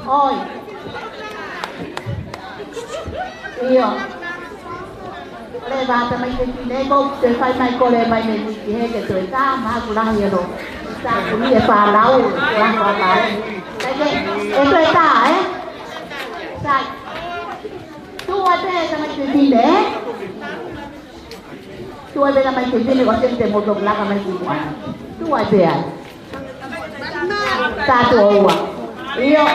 Ôi Iyo Kole vata mai ke tine ko te fai mai kole mai me ki he ke toi ka ma ku la ye lo sa ku ni e fa lau la fa la cái toi ta sa tu ate ta mai ke tine tu ate ta mai ke tine ko te mo dok la ka mai ku tu ate ai sa tu wa iyo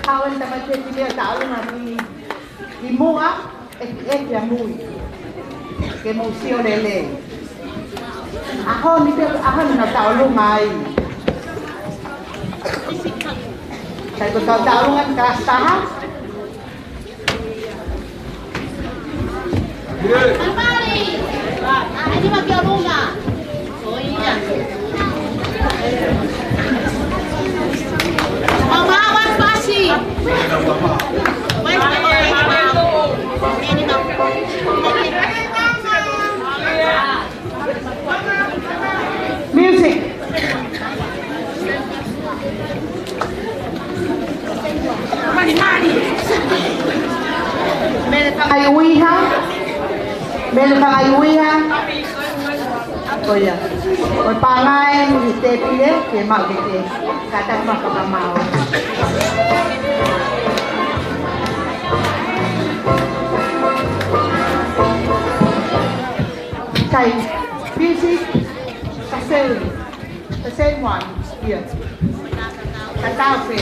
Kawan teman saya dia tahu nanti di mua yang mui ke museo lele. Aku ni nak tahu lu mai. Saya tahu kan kelas tahap. Kembali. Ini bagi rumah. Oh iya. Mama awas pasti. Music. Ayuwi ha? Meron kang ayuwi ha? Oh ya. Kung pangay mo ite pile, kaya mag-ite. Katang makakamaw. Okay, music, the same one here. Katawse.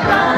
Bye.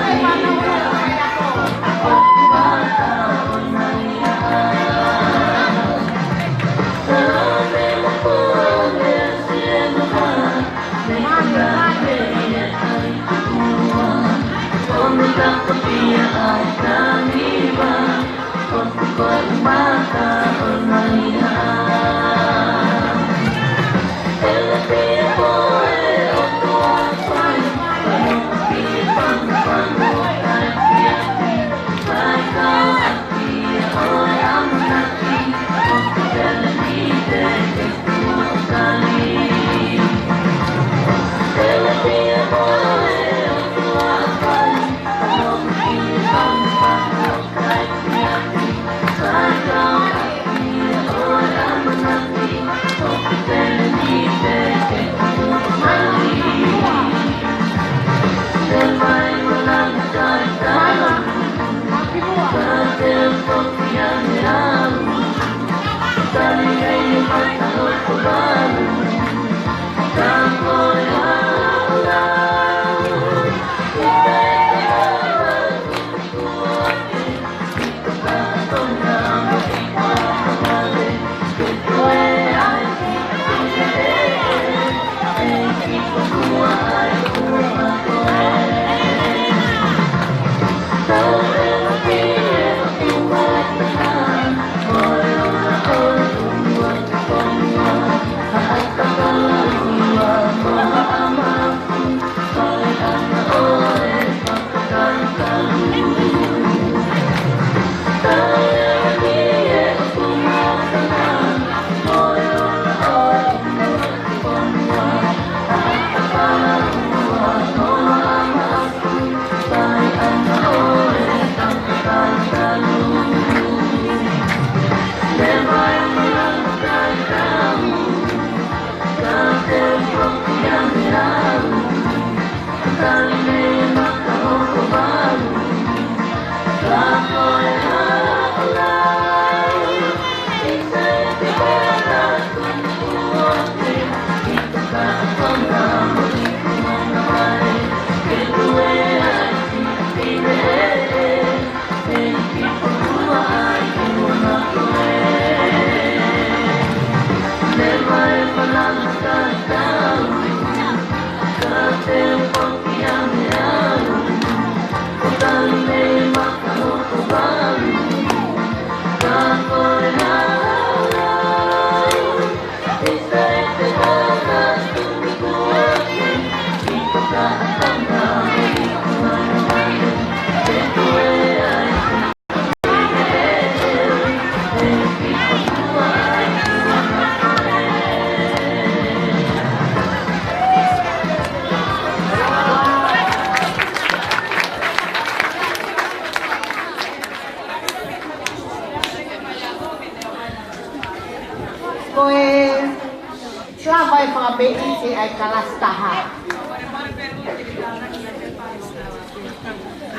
mai whakapei e ai kalastaha.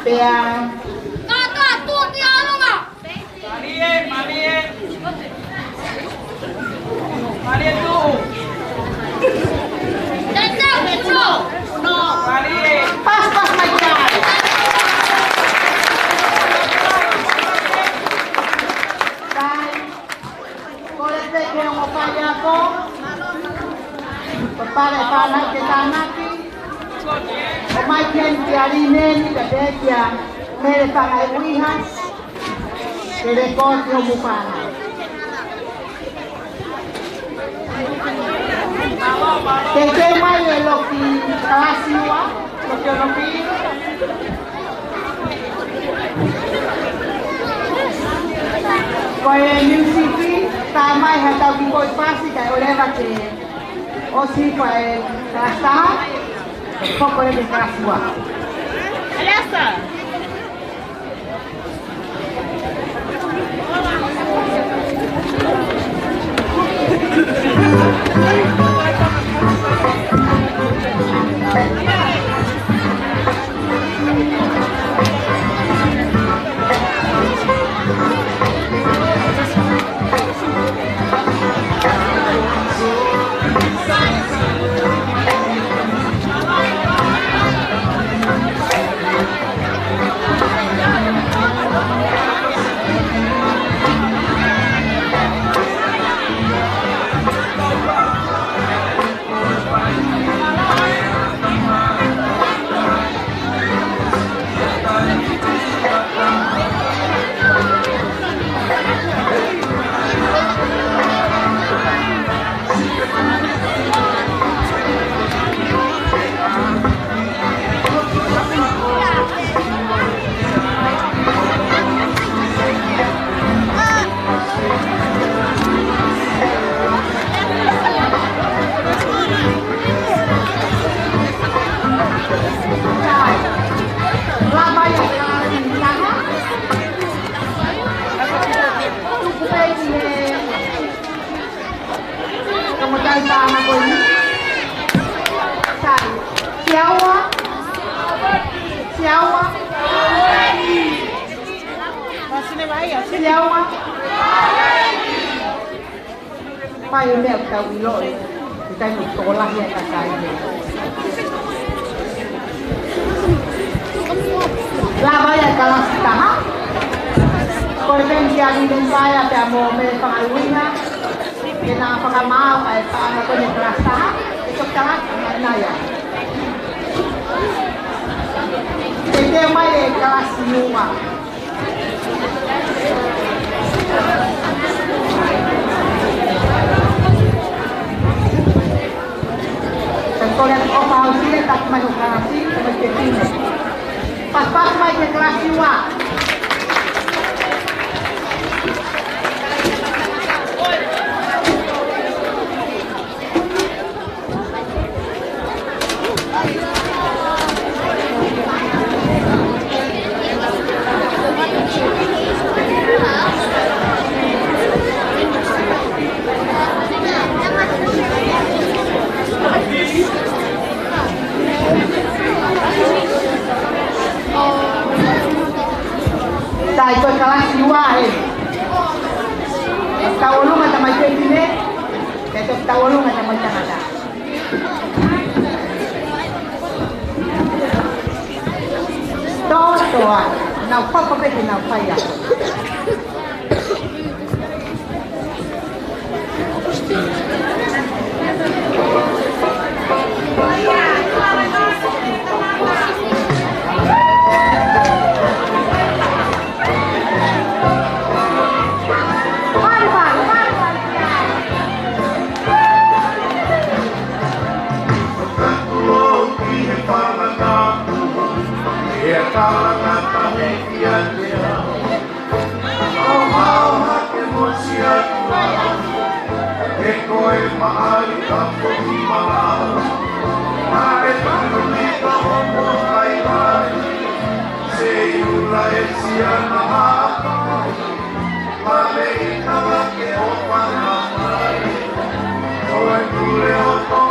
Pea... Kata tuti alunga. Marie tu. Tetap betul. No. Marie. Pas mai kai. Kai. Kole te ke o pai ako. Papare pana ke tanaki. O mai ken ki arine ni ka te kia mere whaka e uiha. Ke rekoti o mupana. Te mai e loki kalasiwa, loki onopi. Koe MUCP, tā mai ha tau ki koi pasi kai o lewa ke o si koe kalastaha, koko e me kalasiwa. Aliasa. Pai o leo tau i loi, i tai mo tōlahi e kakai he. La vai a kalasitaha. Koe venki a rin pai a te amo me whakaiwina. E nā whakamau ai whaanga kone kalasitaha. E tok talaki mai naia. Te te mai e kalasiunga. Kau lihat kau tahu sih, tak cuma kalasi, cuma kecil. Pas mai ke kalasi wa. Dai koe kalasi wa e. Tawolunga tamai te tine. Te tawolunga tamai tangata. Toa. Nau papa peke nau paya. Tule o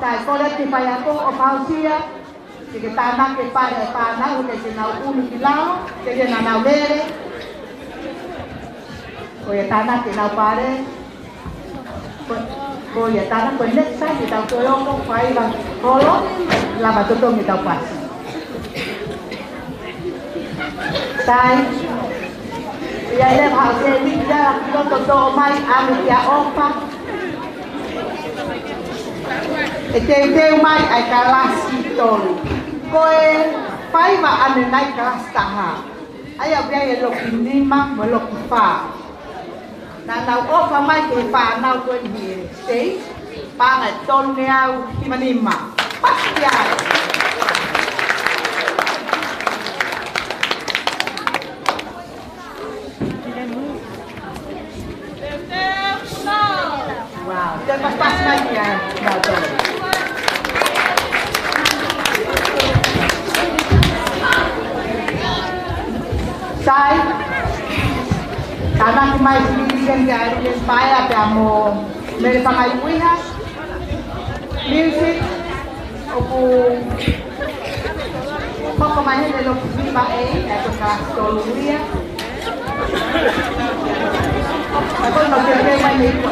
Tai kore te pai ako o pausia, ke tāna ke pare pānau ke te nau unu ki lao, ke te nau lere. Ko ia tāna ke nau pare. Ko ia tāna ko next time ki tau toyoko whai la holo, lava totongi tau pasi. Tai, ia ele hao te wika, kilo to mai ame kia opa. E teu mai ai kalasi tolu. Koe pai wa ane nai kalas taha. Ai au bia e loki lima mo loki wha. Na nau ofa mai ke wha nau koe ni e stei. Panga e tonu au himanima. Pasti ai. Wow, dan pas lagi ya, betul. Sai, karena kemai sendirian di hari ini saya kamu melihat wiha, music, aku kok kemarin ada lima atau kelas tolu dia, aku nak kerja main itu.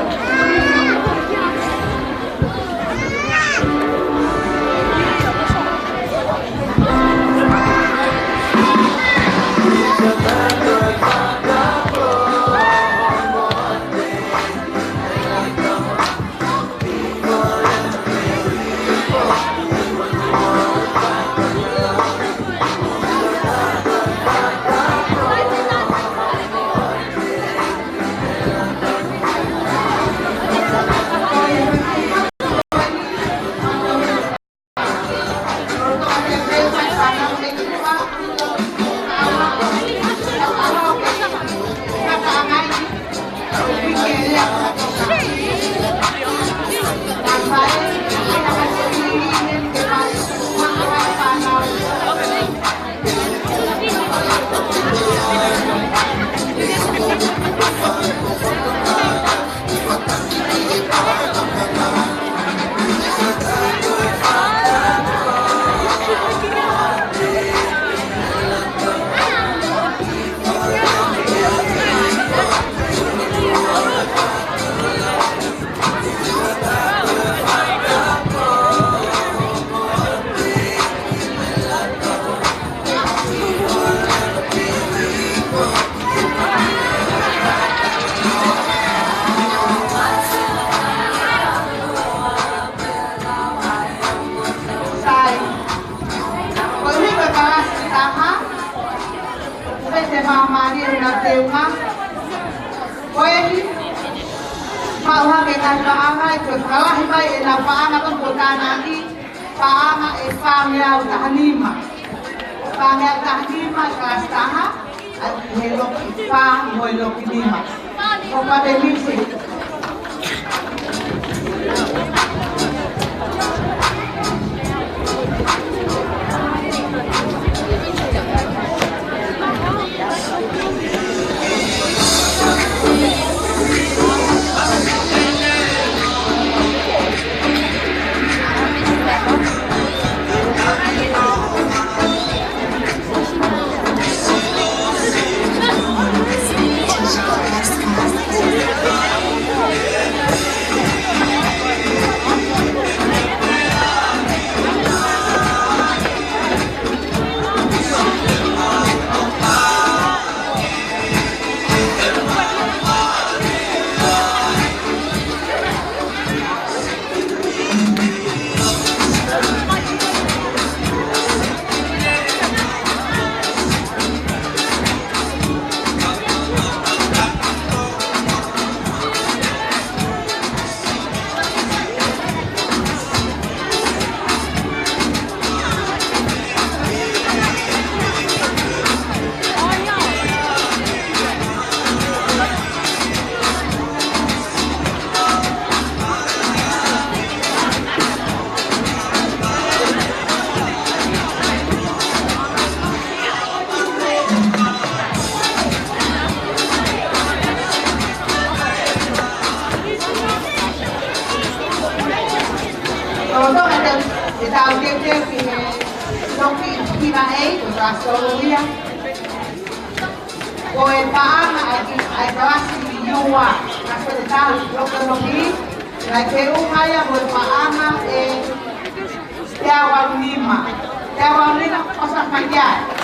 Todo que está urgente que no quiera ahí, pues va a solo día. O el paama hay que yuwa, hacer tal, lo que no vi, la que haya o el paama te aguanima, cosas fallar.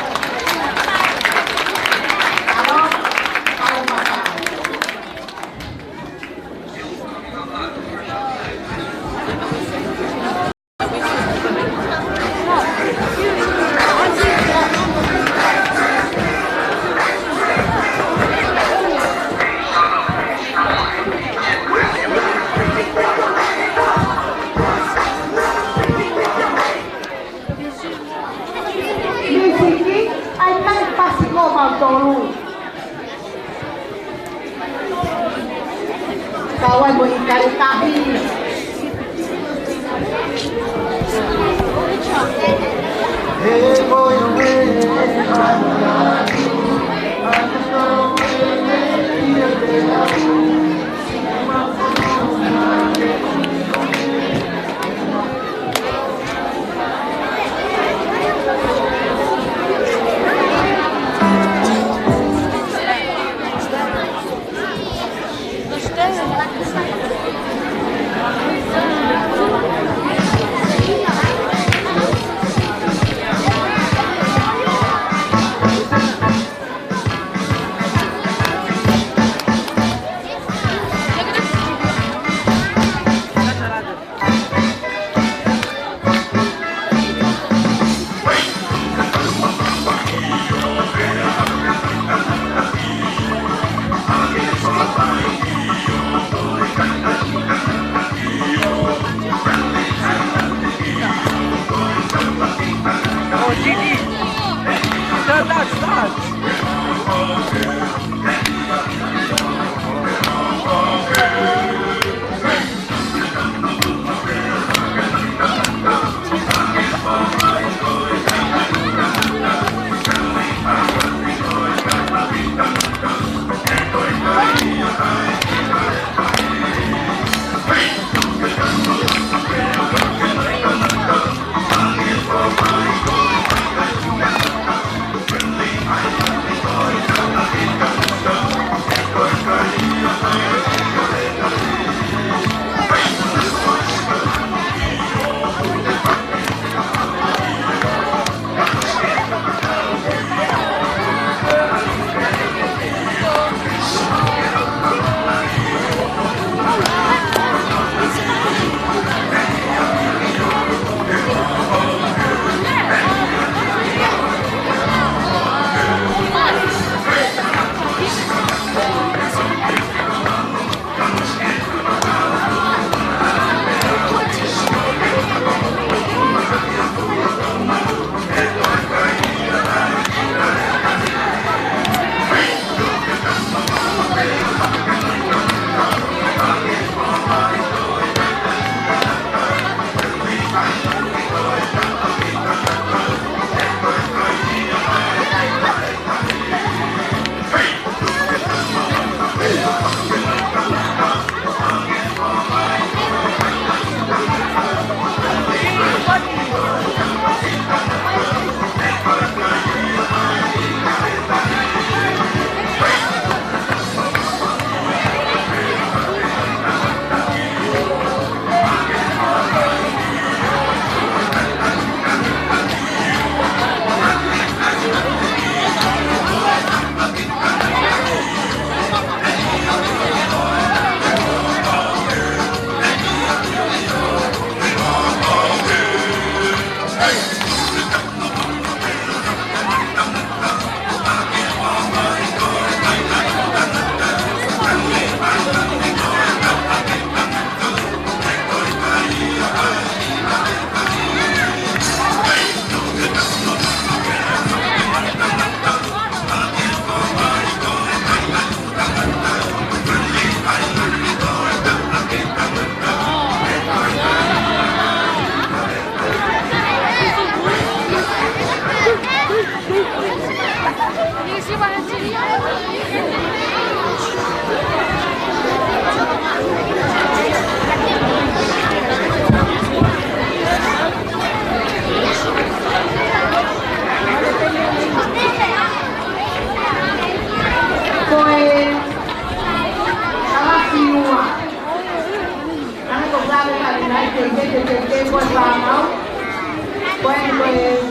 Pues,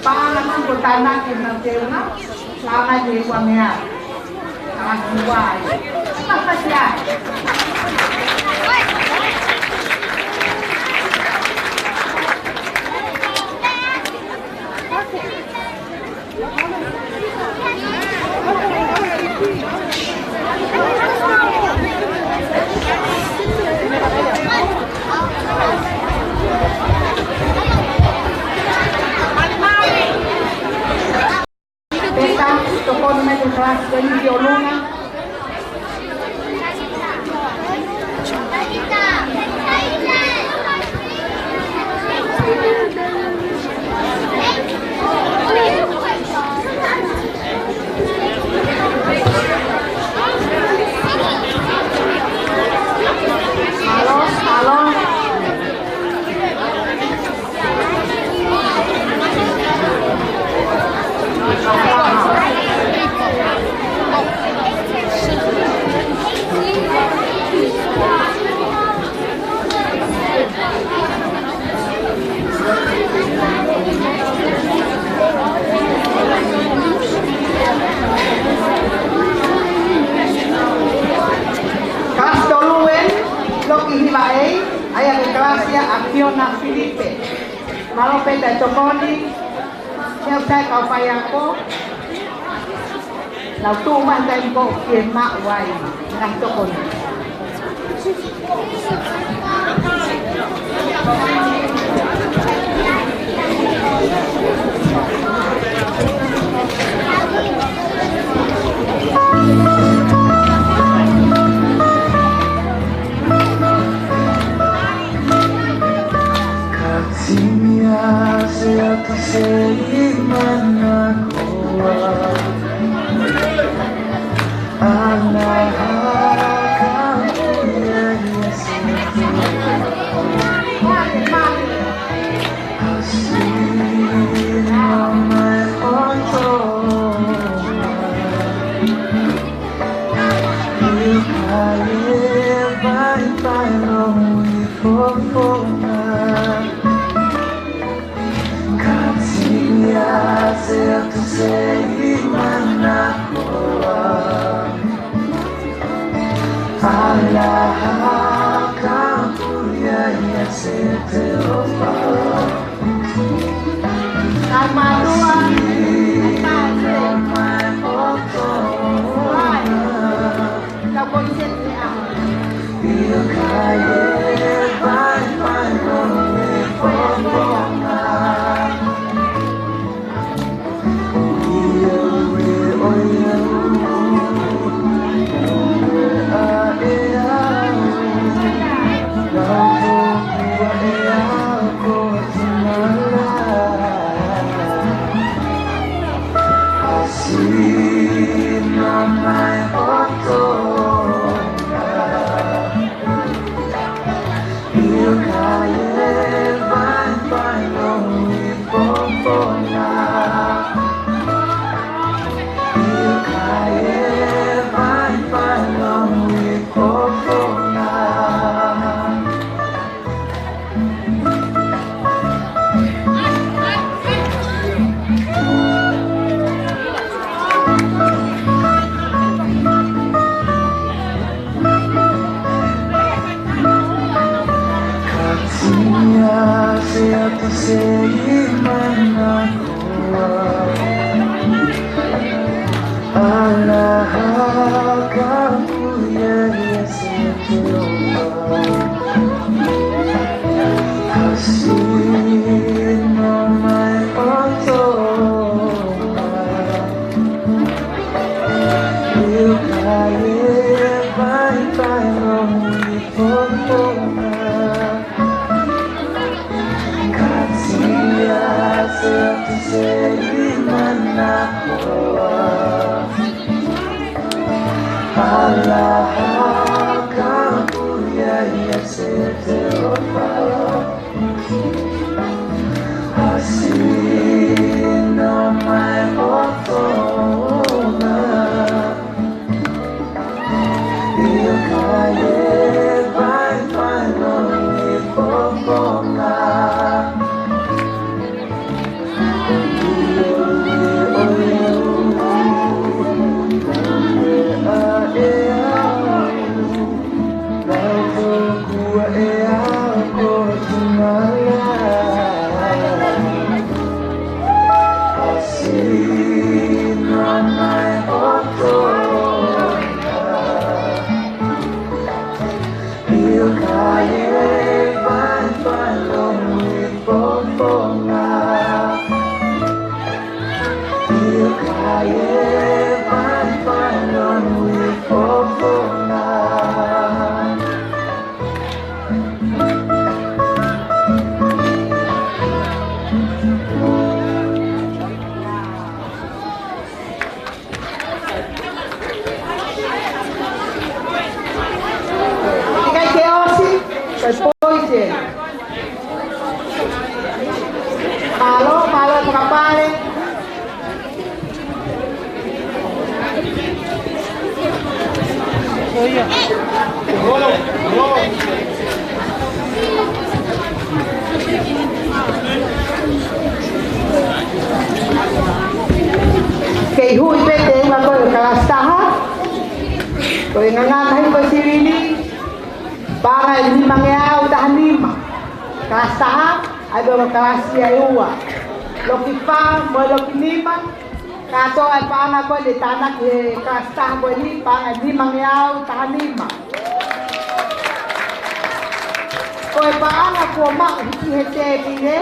pangalan ko tanak yung nagtiuna. Sana di ko niya. Nakakiway. Basta siya. Beta, toko naman yung kelas ganyan di ulungan. Halo, halo. Kelas doluin, Loki Hilae, ayah di kelasnya Akiona Filipe. Kalau beda cokoni, siap saya kau payako. Lau tu man dan kau kian mak wai, nang cokoni. Katimia siapa seimana kuat anak kamu yang asing ramai orang ilkaya baik-baik longi pokoknya certo sei mana koa Allah kamu ya sete opa Amadua, la policía te ama. eu caí vai longe siapa seimana kuat Allah kamu yang setiap kasih nomai otoba ilkaya baik-baik longi pokoknya certo sei mana koa Allah kamu ya sete opa asing nomai otoba ilkaya baik-baik longi pokoknya Malo, malo kapale. Oh iya. Kay hui pete nga ko kalastaha. Ko nga ngai ko sirini. Para ini mangyao tahan lima. Kalastaha ay do kalasya uwa. Loki pa mo loki lima. Kaso ay paana ko di tanak kalastaha ko ni pa ay mangyao tahan lima. Ko ay paana ko ma hite bine.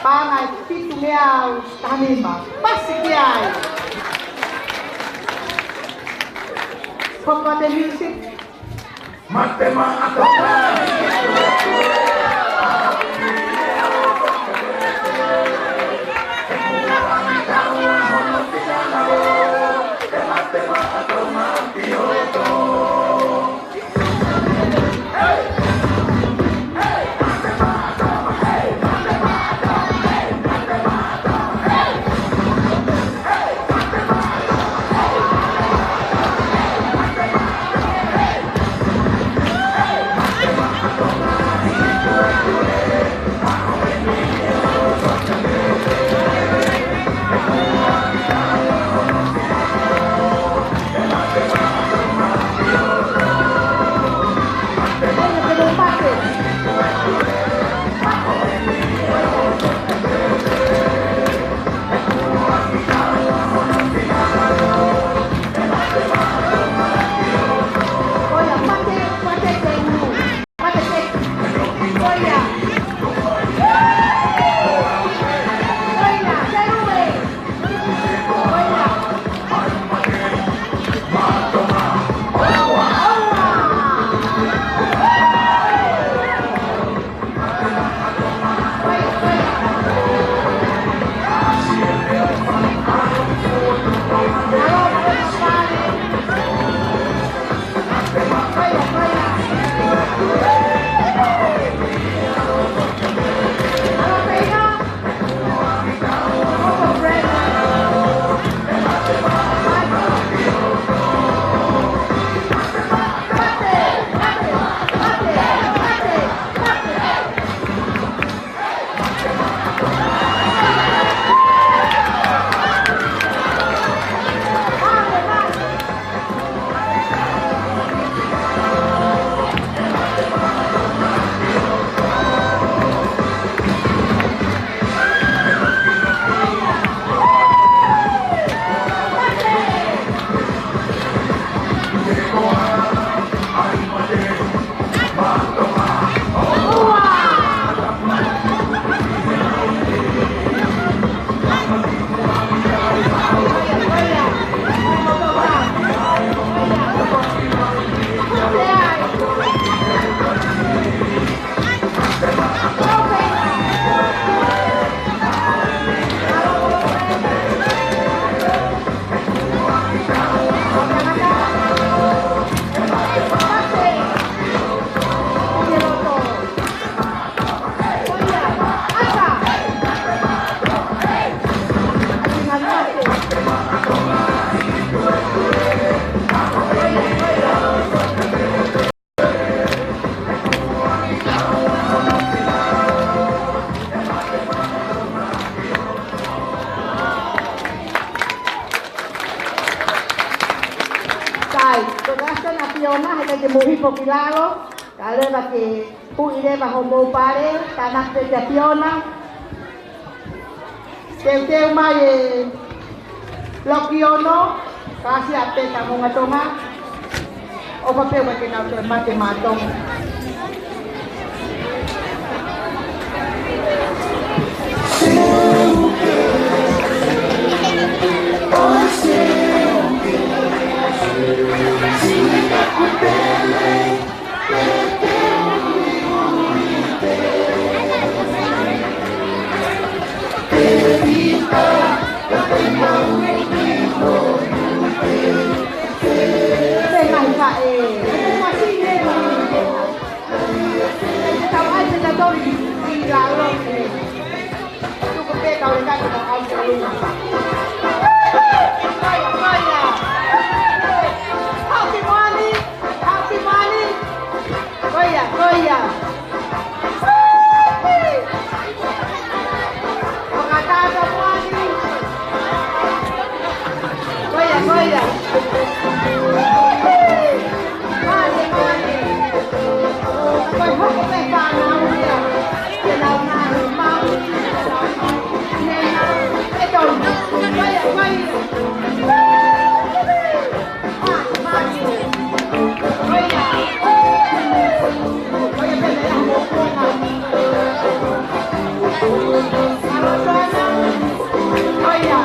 Paana pitu ngyao tahan lima. Pasikiyay. Pokok the music. Matema atoka. Muhipo kilalo, kaleba ke pu ireba homo pare, tanak de japiona. Teu mai lokiono, kasi ape kamu ngatonga. O papel ba kina to mate matong. luna. Vaya, vaya. Happy morning. Happy morning. Vaya, vaya. Pagkatado morning. Vaya, vaya. Mali, mali. Ako'y hukay pa na uya. Kailangan na lumang. Ito. Vaya, vaya. Mali, mali. Vaya. Vaya, vaya. Vaya.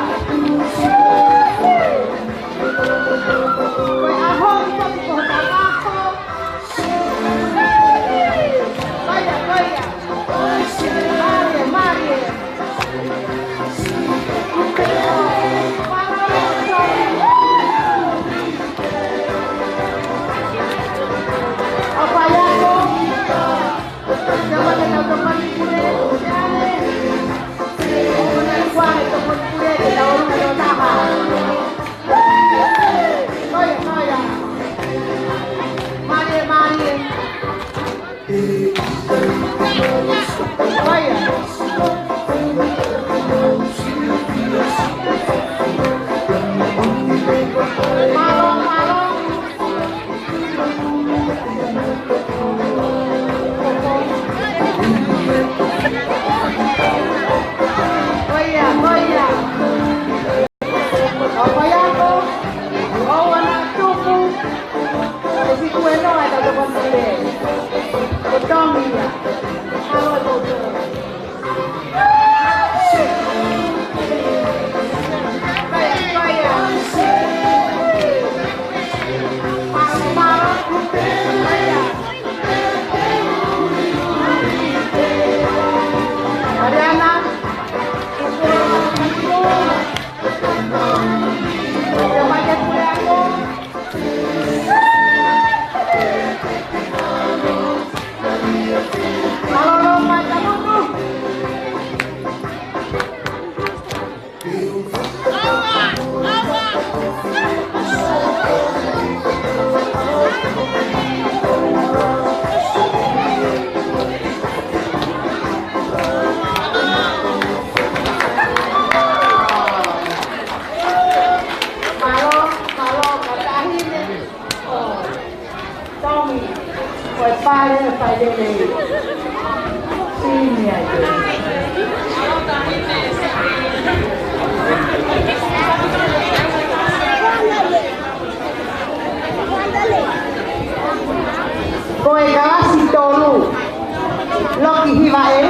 Vaya, ahon pa ko ako. Vaya, vaya. Marie, Marie. Apa ya ko? Dapat na teman kulit. Kuan ito pun kulit daw na tama. Vaya, vaya. Marie, Marie. Vaya. Malong, malong. Vaya, vaya. Apa ya ko? Oh, anak cucu. Si kueno ada depan sini. Betul ya. Halo dokter. Vaya, vaya. Marah, marah. Vaya. Mariana. Remaja kuliah aku. Halo remaja dulu. Malo, katahin eh. Oh, Tommy, pues padre, padre de sini aja. Koe galasi tolu, loki hiwae,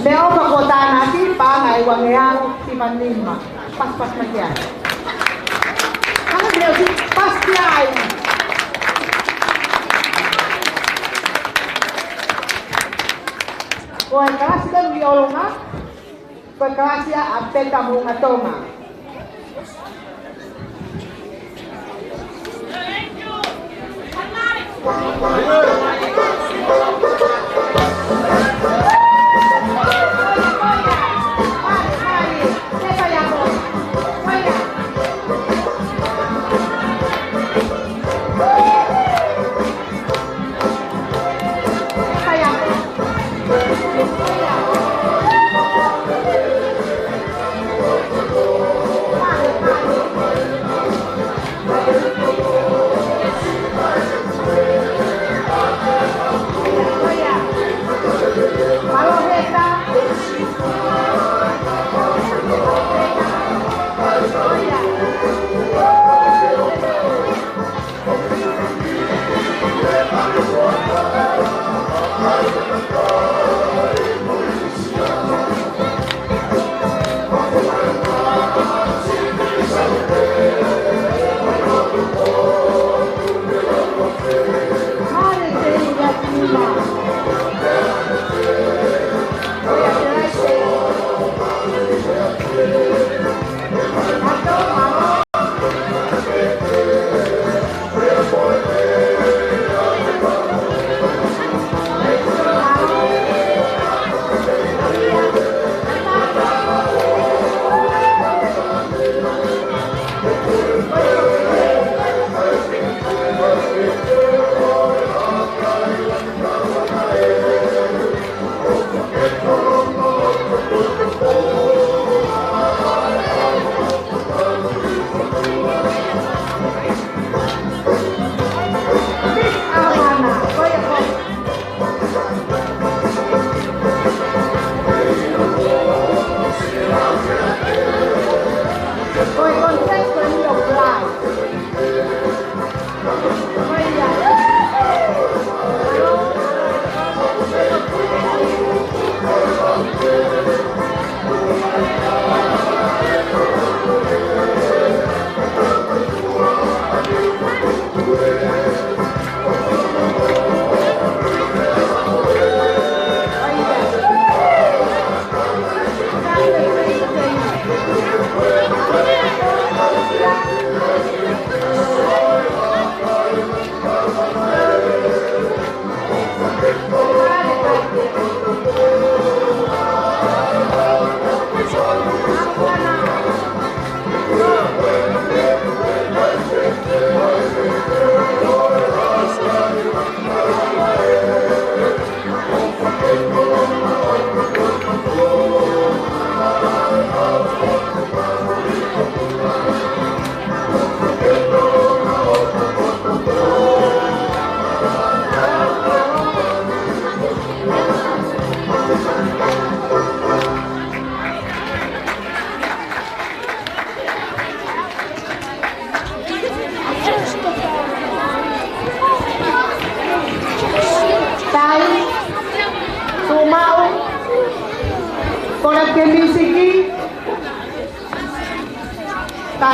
leo pakota nati pangai wangeang timanima, pas-pas magian. Ano beliau sih pasti aja. Kau kelas kan biolonga, kau kelas ya apa kamu ngatoma.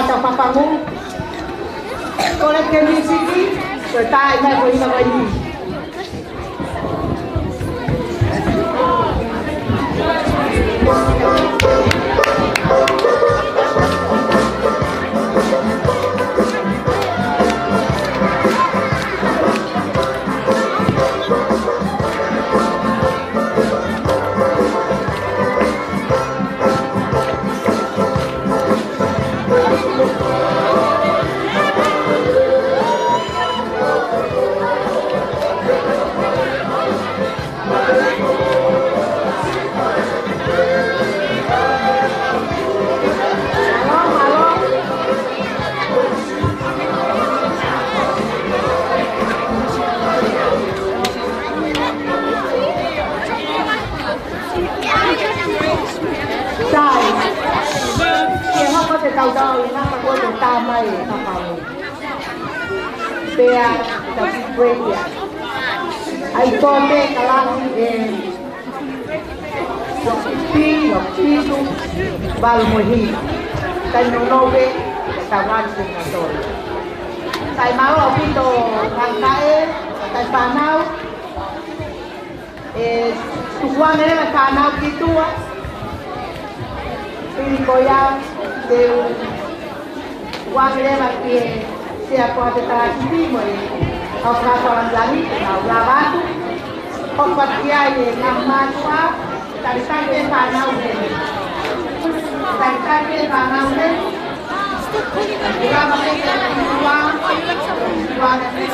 Cho papangu con cái mi xí rồi tai này với là gì đầu đời nó có quân được ta mày nó còn bea tập quê địa ai con bê cả lan pi tu bal mùi hi tay nô bê cả lan cùng là rồi tay máu ở pin đồ thằng cái tay phà nao tuan ini là phà nao gitu á goyang de uang dia mati siapa kita sini moi orang orang lagi lawan obat dia ni nama tua dari sampai panau ni dari sampai panau ni kita pakai uang ni